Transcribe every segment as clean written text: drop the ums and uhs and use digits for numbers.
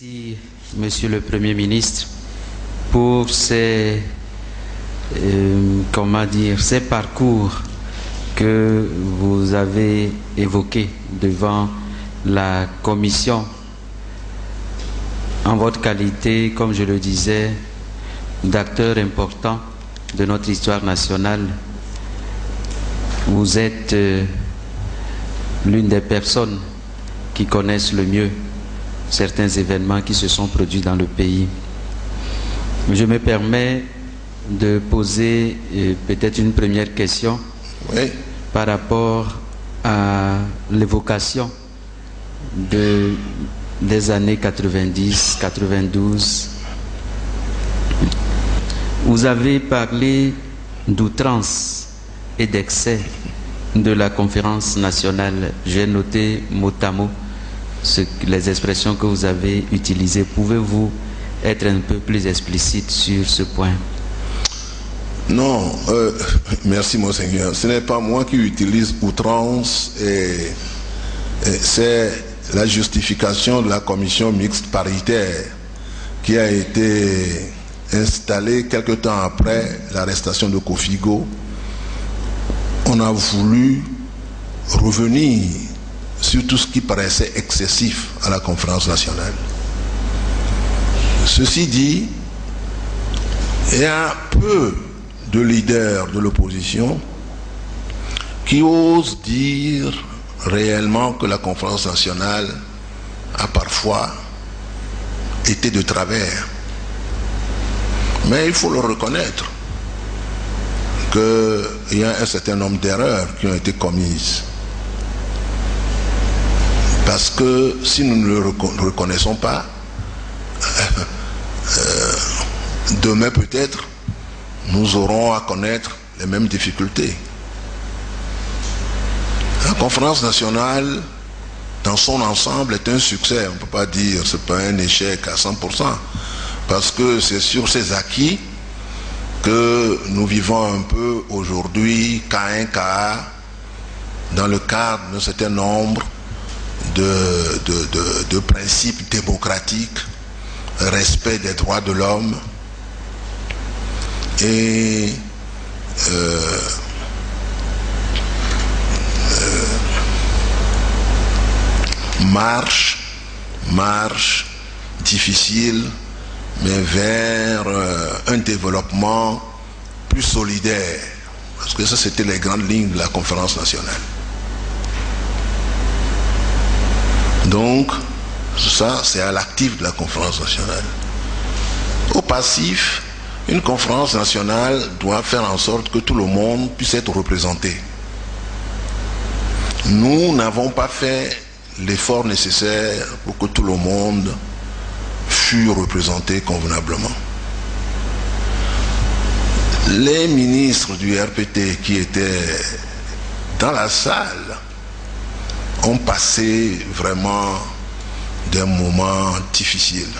Merci, Monsieur le Premier ministre, pour ces parcours que vous avez évoqués devant la Commission. En votre qualité, comme je le disais, d'acteur important de notre histoire nationale, vous êtes l'une des personnes qui connaissent le mieux certains événements qui se sont produits dans le pays. Je me permets de poser peut-être une première question par rapport à l'évocation des années 90, 92. Vous avez parlé d'outrance et d'excès de la conférence nationale. J'ai noté mot à mot les expressions que vous avez utilisées. Pouvez-vous être un peu plus explicite sur ce point? Non, merci Monseigneur. Ce n'est pas moi qui utilise outrance, c'est la justification de la commission mixte paritaire qui a été installée quelque temps après l'arrestation de Kofigo. On a voulu revenir sur tout ce qui paraissait excessif à la conférence nationale. Ceci dit, il y a peu de leaders de l'opposition qui osent dire réellement que la conférence nationale a parfois été de travers. Mais il faut le reconnaître qu'il y a un certain nombre d'erreurs qui ont été commises. Parce que si nous ne le reconnaissons pas, demain peut-être, nous aurons à connaître les mêmes difficultés. La conférence nationale, dans son ensemble, est un succès. On ne peut pas dire que ce n'est pas un échec à 100%. Parce que c'est sur ces acquis que nous vivons un peu aujourd'hui, cas un cas, dans le cadre d'un certain nombre de principes démocratiques, respect des droits de l'homme et marche difficile, mais vers un développement plus solidaire. Parce que ça, c'était les grandes lignes de la conférence nationale. Donc, ça, c'est à l'actif de la conférence nationale. Au passif, une conférence nationale doit faire en sorte que tout le monde puisse être représenté. Nous n'avons pas fait l'effort nécessaire pour que tout le monde fût représenté convenablement. Les ministres du RPT qui étaient dans la salle ont passé vraiment des moments difficiles.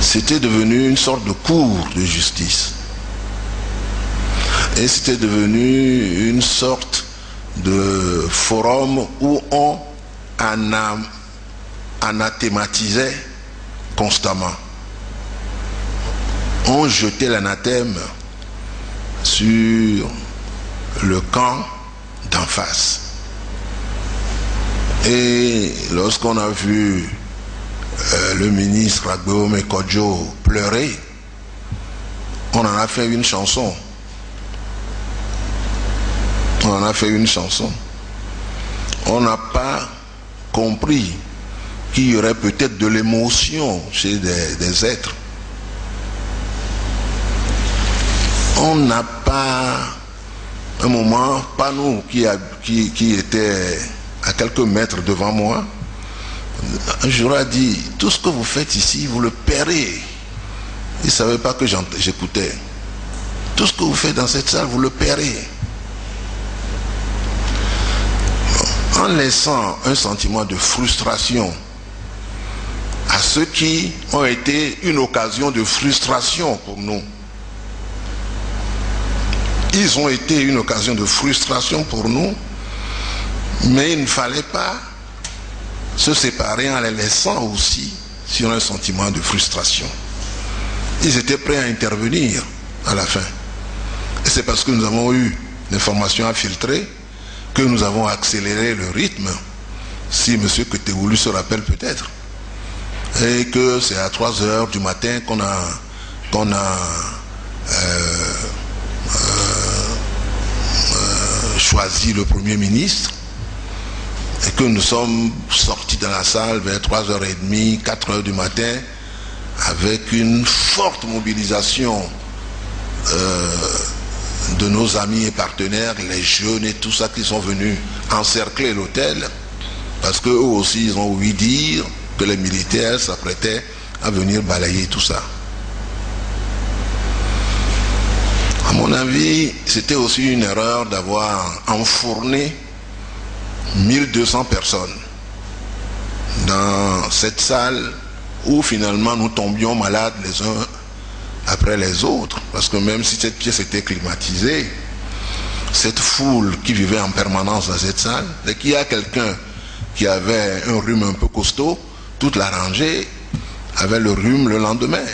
C'était devenu une sorte de cour de justice. Et c'était devenu une sorte de forum où on anathématisait constamment. On jetait l'anathème sur le camp d'en face. Et lorsqu'on a vu le ministre Agbeome Kodjo pleurer, on en a fait une chanson. On n'a pas compris qu'il y aurait peut-être de l'émotion chez des êtres. On n'a pas, un moment, pas nous qui étaient à quelques mètres devant moi, un jour a dit, tout ce que vous faites ici, vous le paierez. Il ne savait pas que j'écoutais. Tout ce que vous faites dans cette salle, vous le paierez. En laissant un sentiment de frustration à ceux qui ont été une occasion de frustration pour nous. Ils ont été une occasion de frustration pour nous, mais il ne fallait pas se séparer en les laissant aussi sur un sentiment de frustration. Ils étaient prêts à intervenir à la fin. Et c'est parce que nous avons eu l'information à filtrer que nous avons accéléré le rythme, si M. Keteoulu se rappelle peut-être, et que c'est à 3 heures du matin qu'on a choisi le Premier ministre, et que nous sommes sortis dans la salle vers 3h30, 4h du matin, avec une forte mobilisation de nos amis et partenaires, les jeunes et tout ça qui sont venus encercler l'hôtel, parce qu'eux aussi ils ont ouï dire que les militaires s'apprêtaient à venir balayer tout ça. À mon avis, c'était aussi une erreur d'avoir enfourné 1200 personnes dans cette salle où finalement nous tombions malades les uns après les autres, parce que même si cette pièce était climatisée, cette foule qui vivait en permanence dans cette salle, dès qu'il y a quelqu'un qui avait un rhume un peu costaud, toute la rangée avait le rhume le lendemain,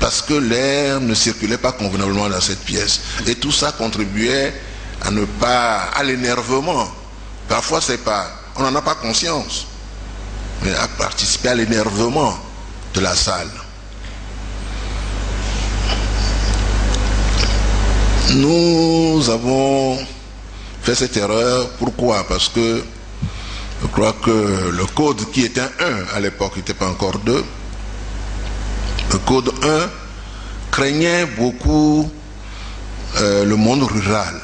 parce que l'air ne circulait pas convenablement dans cette pièce, et tout ça contribuait à l'énervement. Parfois on n'en a pas conscience, mais à participer à l'énervement de la salle. Nous avons fait cette erreur. Pourquoi? Parce que je crois que le code qui était 1 à l'époque n'était pas encore 2. Le code 1 craignait beaucoup le monde rural.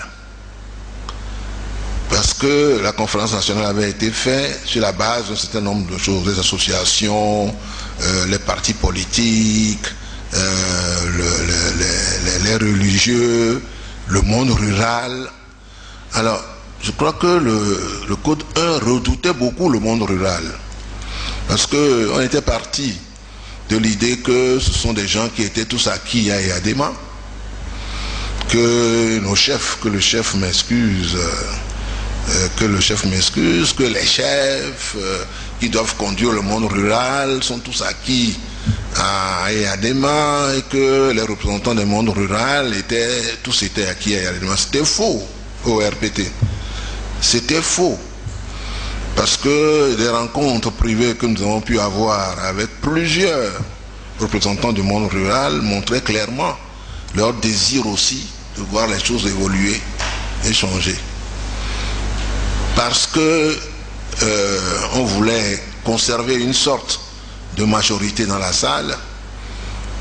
Parce que la conférence nationale avait été faite sur la base d'un certain nombre de choses, les associations, les partis politiques, les religieux, le monde rural. Alors, je crois que le code 1 redoutait beaucoup le monde rural. Parce qu'on était parti de l'idée que ce sont des gens qui étaient tous acquis à Yadema, que le chef m'excuse, que les chefs qui doivent conduire le monde rural sont tous acquis à Yadema et que les représentants du monde rural tous étaient acquis à Yadema. C'était faux au RPT. C'était faux. Parce que des rencontres privées que nous avons pu avoir avec plusieurs représentants du monde rural montraient clairement leur désir aussi de voir les choses évoluer et changer. Parce que on voulait conserver une sorte de majorité dans la salle,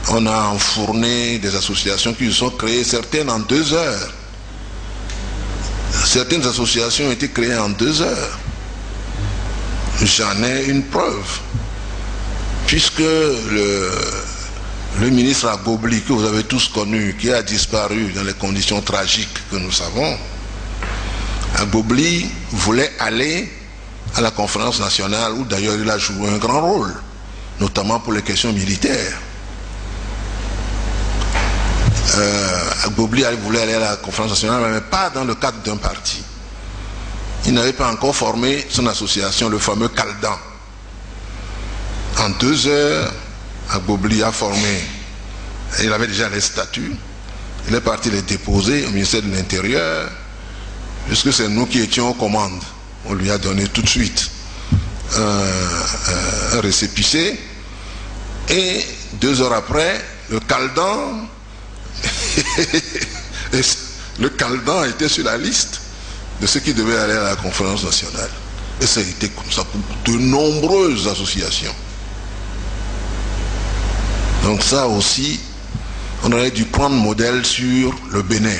on a enfourné des associations qui se sont créées, certaines en 2 heures. Certaines associations ont été créées en 2 heures. J'en ai une preuve. Puisque le ministre Agobli, que vous avez tous connu, qui a disparu dans les conditions tragiques que nous savons, Agobli voulait aller à la conférence nationale, où d'ailleurs il a joué un grand rôle, notamment pour les questions militaires. Agobli voulait aller à la conférence nationale, mais pas dans le cadre d'un parti. Il n'avait pas encore formé son association, le fameux Caldan. En 2 heures, Agobli a formé, il avait déjà les statuts, il est parti les déposer au ministère de l'Intérieur, puisque c'est nous qui étions aux commandes. On lui a donné tout de suite un récépissé, et 2 heures après, le Caldan était sur la liste de ceux qui devaient aller à la conférence nationale. Et ça a été comme ça pour de nombreuses associations. Donc ça aussi, on aurait dû prendre modèle sur le Bénin.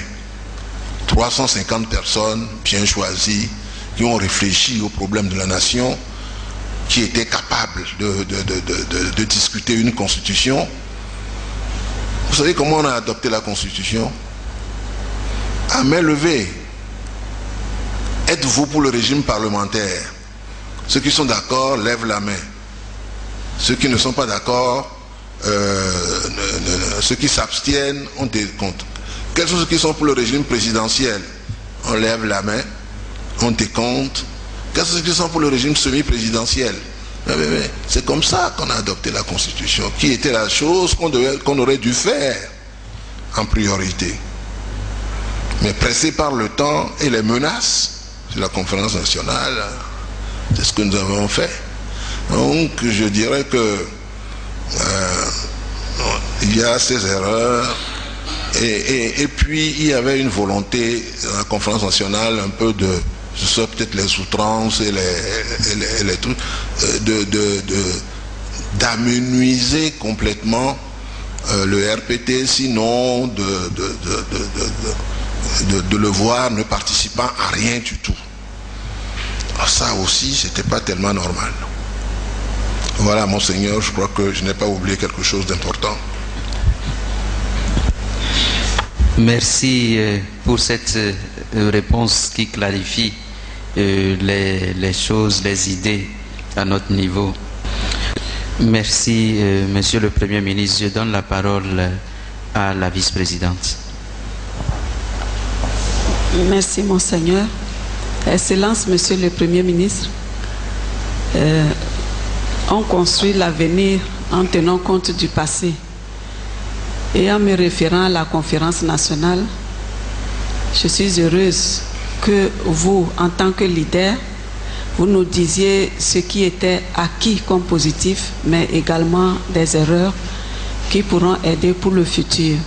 350 personnes bien choisies, qui ont réfléchi aux problèmes de la nation, qui étaient capables de discuter une constitution. Vous savez comment on a adopté la constitution? À main levée. Êtes-vous pour le régime parlementaire? Ceux qui sont d'accord lèvent la main. Ceux qui ne sont pas d'accord, ceux qui s'abstiennent, on décompte. Quels sont ceux qui sont pour le régime présidentiel? On lève la main, on décompte, Qu'est-ce qu'ils sont pour le régime semi-présidentiel? C'est comme ça qu'on a adopté la Constitution, qui était la chose qu'on aurait dû faire en priorité. Mais pressé par le temps et les menaces sur la conférence nationale, c'est ce que nous avons fait. Donc je dirais que il y a ces erreurs et puis il y avait une volonté à la conférence nationale un peu de, ce sont peut-être les outrances et les trucs, d'amenuiser complètement le RPT, sinon de le voir ne participant à rien du tout. Alors ça aussi, c'était pas tellement normal. Voilà, Monseigneur, je crois que je n'ai pas oublié quelque chose d'important. Merci pour cette réponse qui clarifie les choses, les idées à notre niveau. Merci, Monsieur le Premier ministre. Je donne la parole à la vice-présidente. Merci, Monseigneur. Excellence, Monsieur le Premier ministre. On construit l'avenir en tenant compte du passé. Et en me référant à la conférence nationale, je suis heureuse que vous, en tant que leader, vous nous disiez ce qui était acquis comme positif, mais également des erreurs qui pourront aider pour le futur.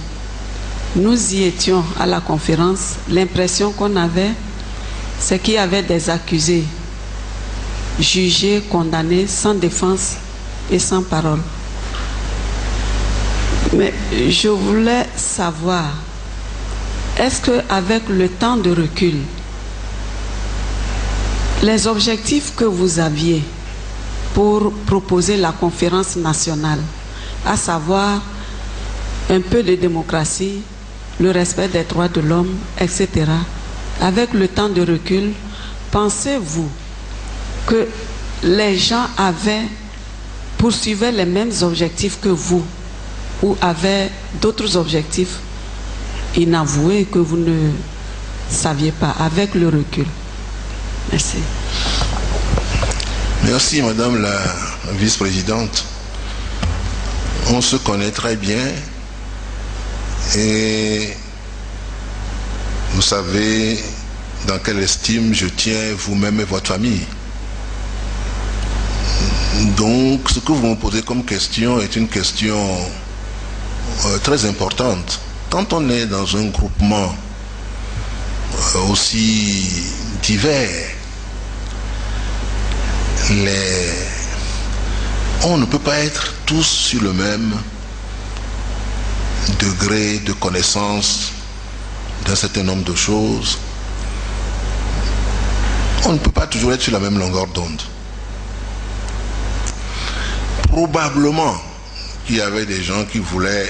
Nous y étions à la conférence. L'impression qu'on avait, c'est qu'il y avait des accusés, jugés, condamnés, sans défense et sans parole. Mais je voulais savoir, est-ce qu'avec le temps de recul, les objectifs que vous aviez pour proposer la conférence nationale, à savoir un peu de démocratie, le respect des droits de l'homme, etc., avec le temps de recul, pensez-vous que les gens poursuivaient les mêmes objectifs que vous ou avaient d'autres objectifs inavoués que vous ne saviez pas avec le recul? Merci. Merci, Madame la vice-présidente. On se connaît très bien et vous savez dans quelle estime je tiens vous-même et votre famille. Donc, ce que vous me posez comme question est une question très importante. Quand on est dans un groupement aussi divers, on ne peut pas être tous sur le même degré de connaissance d'un certain nombre de choses. On ne peut pas toujours être sur la même longueur d'onde. Probablement qu'il y avait des gens qui voulaient,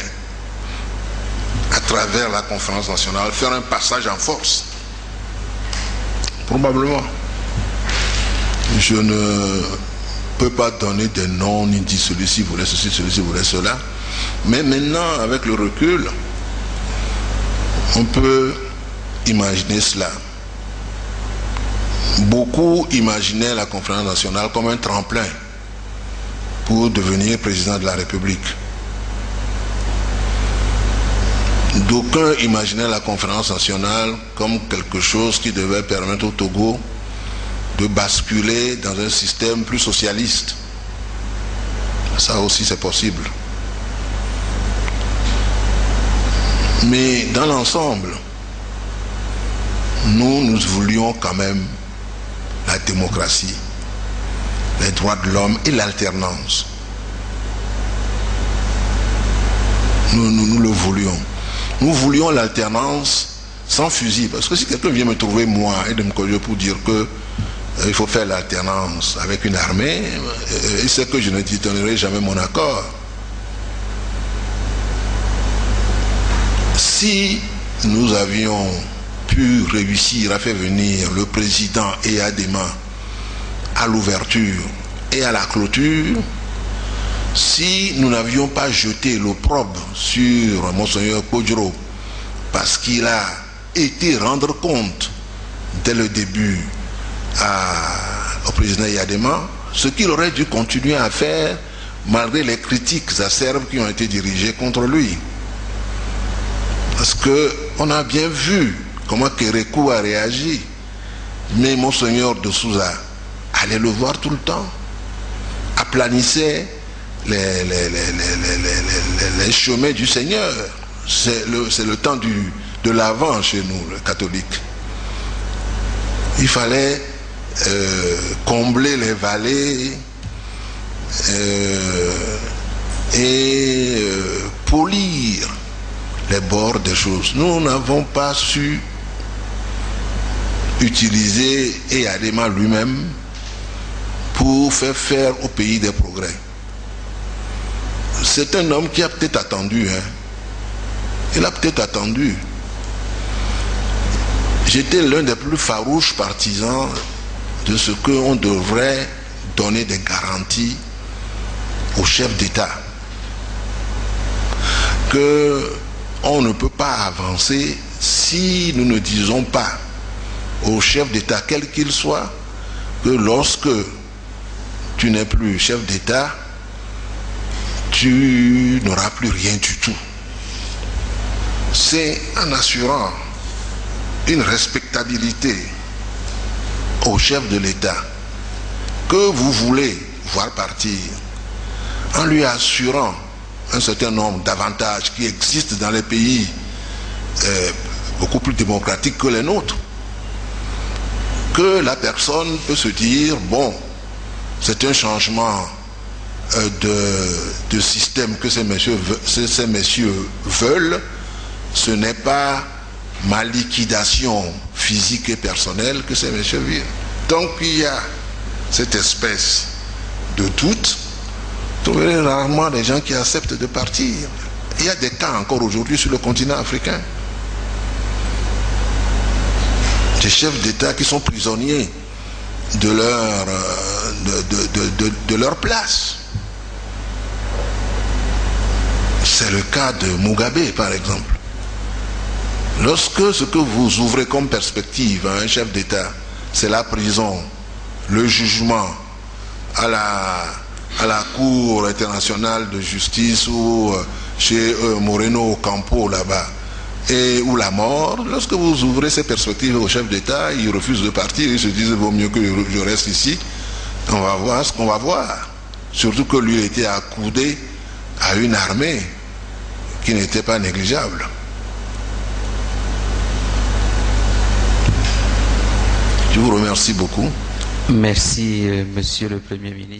à travers la conférence nationale, faire un passage en force. Probablement. Je ne peux pas donner des noms, ni dire celui-ci voulait ceci, celui-ci voulait cela. Mais maintenant, avec le recul, on peut imaginer cela. Beaucoup imaginaient la conférence nationale comme un tremplin pour devenir président de la République. D'aucuns imaginaient la conférence nationale comme quelque chose qui devait permettre au Togo de basculer dans un système plus socialiste. Ça aussi c'est possible. Mais dans l'ensemble, nous voulions quand même la démocratie, les droits de l'homme et l'alternance. Nous le voulions. Nous voulions l'alternance sans fusil. Parce que si quelqu'un vient me trouver moi et de me coller pour dire que il faut faire l'alternance avec une armée, il sait que je ne donnerai jamais mon accord. Si nous avions pu réussir à faire venir le président et Adema à l'ouverture et à la clôture, si nous n'avions pas jeté l'opprobre sur Monseigneur Kodjoro parce qu'il a été rendre compte dès le début à au président Yadema, ce qu'il aurait dû continuer à faire malgré les critiques acerbes qui ont été dirigées contre lui. Parce qu'on a bien vu comment Kérékou a réagi. Mais Monseigneur de Souza allait le voir tout le temps, aplanissait les chemins du Seigneur. C'est le temps de l'Avent chez nous, les catholiques. Il fallait combler les vallées et polir les bords des choses. Nous n'avons pas su utiliser Yadema lui-même pour faire au pays des progrès. C'est un homme qui a peut-être attendu. Il a peut-être attendu. J'étais l'un des plus farouches partisans de ce qu'on devrait donner des garanties au chef d'État. Qu'on ne peut pas avancer si nous ne disons pas au chef d'État, quel qu'il soit, que lorsque tu n'es plus chef d'État, tu n'auras plus rien du tout. C'est en assurant une respectabilité au chef de l'État que vous voulez voir partir, en lui assurant un certain nombre d'avantages qui existent dans les pays beaucoup plus démocratiques que les nôtres, que la personne peut se dire, bon, c'est un changement de système que ces messieurs veulent, ce n'est pas ma liquidation physique et personnelle que ces messieurs vivent. Donc il y a cette espèce de doute. Vous trouverez rarement des gens qui acceptent de partir. Il y a des cas encore aujourd'hui sur le continent africain. Des chefs d'État qui sont prisonniers de leur place. C'est le cas de Mugabe, par exemple. Lorsque ce que vous ouvrez comme perspective à un chef d'État, c'est la prison, le jugement à la Cour internationale de justice ou chez Moreno Ocampo là-bas, ou la mort, lorsque vous ouvrez ces perspectives au chef d'État, il refuse de partir, il se dit, vaut mieux que je reste ici, on va voir ce qu'on va voir. Surtout que lui était accoudé à une armée qui n'était pas négligeable. Je vous remercie beaucoup. Merci, Monsieur le Premier ministre.